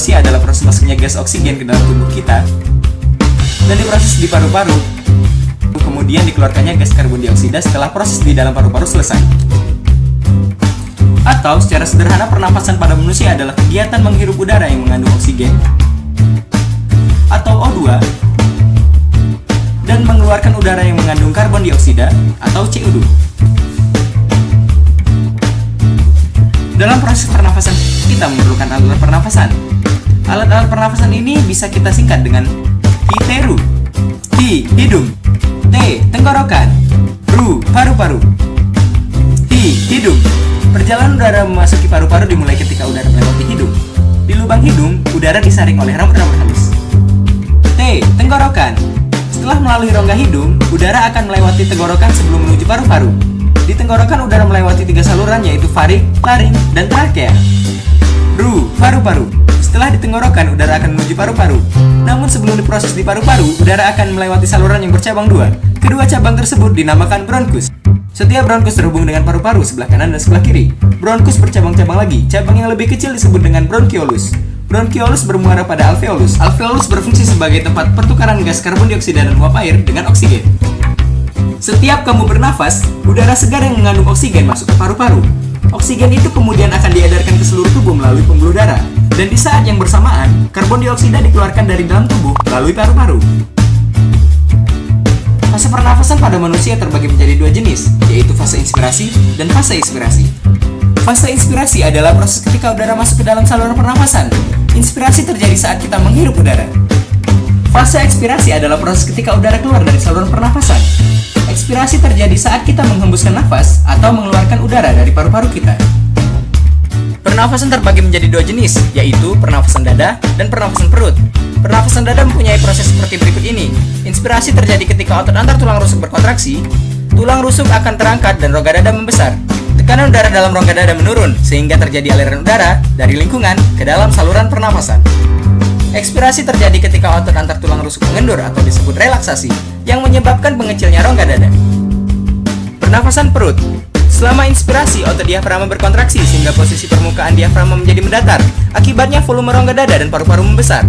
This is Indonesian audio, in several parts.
manusia adalah proses masuknya gas oksigen ke dalam tubuh kita dan diproses di paru-paru. Kemudian dikeluarkannya gas karbon dioksida setelah proses di dalam paru-paru selesai. Atau secara sederhana, pernapasan pada manusia adalah kegiatan menghirup udara yang mengandung oksigen atau O2 dan mengeluarkan udara yang mengandung karbon dioksida atau CO2. Dalam proses pernafasan, kita memerlukan alat pernafasan. Alat-alat pernafasan ini bisa kita singkat dengan hiteru, hi, hidung, t, tenggorokan, ru, paru-paru, hi, hidung. Perjalanan udara memasuki paru-paru dimulai ketika udara melewati hidung. Di lubang hidung, udara disaring oleh rambut-rambut halus. T, tenggorokan. Setelah melalui rongga hidung, udara akan melewati tenggorokan sebelum menuju paru-paru. Di tenggorokan udara melewati 3 saluran, yaitu faring, laring, dan trakea. Ru, paru-paru. Setelah di tenggorokan, udara akan menuju paru-paru. Namun sebelum diproses di paru-paru, udara akan melewati saluran yang bercabang 2. Kedua cabang tersebut dinamakan bronkus. Setiap bronkus terhubung dengan paru-paru sebelah kanan dan sebelah kiri. Bronkus bercabang-cabang lagi. Cabang yang lebih kecil disebut dengan bronkiolus. Bronkiolus bermuara pada alveolus. Alveolus berfungsi sebagai tempat pertukaran gas karbon dioksida dan uap air dengan oksigen. Setiap kamu bernafas, udara segar yang mengandung oksigen masuk ke paru-paru. Oksigen itu kemudian akan diedarkan ke seluruh tubuh melalui pembuluh darah. Dan di saat yang bersamaan, karbon dioksida dikeluarkan dari dalam tubuh melalui paru-paru. Fase pernafasan pada manusia terbagi menjadi 2 jenis, yaitu fase inspirasi dan fase ekspirasi. Fase inspirasi adalah proses ketika udara masuk ke dalam saluran pernafasan. Inspirasi terjadi saat kita menghirup udara. Fase ekspirasi adalah proses ketika udara keluar dari saluran pernafasan. Ekspirasi terjadi saat kita menghembuskan nafas atau mengeluarkan udara dari paru-paru kita. Pernafasan terbagi menjadi 2 jenis, yaitu pernafasan dada dan pernafasan perut. Pernafasan dada mempunyai proses seperti berikut ini. Inspirasi terjadi ketika otot antar tulang rusuk berkontraksi, tulang rusuk akan terangkat dan rongga dada membesar. Tekanan udara dalam rongga dada menurun, sehingga terjadi aliran udara dari lingkungan ke dalam saluran pernafasan. Ekspirasi terjadi ketika otot antar tulang rusuk mengendur atau disebut relaksasi, yang menyebabkan mengecilnya rongga dada. Pernafasan perut. Selama inspirasi, otot diafragma berkontraksi sehingga posisi permukaan diafragma menjadi mendatar. Akibatnya volume rongga dada dan paru-paru membesar.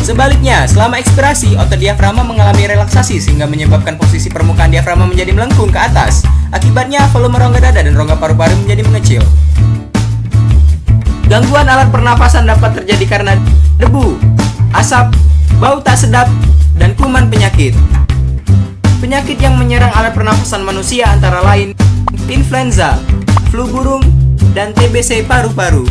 Sebaliknya, selama ekspirasi, otot diafragma mengalami relaksasi sehingga menyebabkan posisi permukaan diafragma menjadi melengkung ke atas. Akibatnya, volume rongga dada dan rongga paru-paru menjadi mengecil. Gangguan alat pernapasan dapat terjadi karena debu, asap, bau tak sedap, dan kuman penyakit. Penyakit yang menyerang alat pernapasan manusia antara lain influenza, flu burung, dan TBC paru-paru.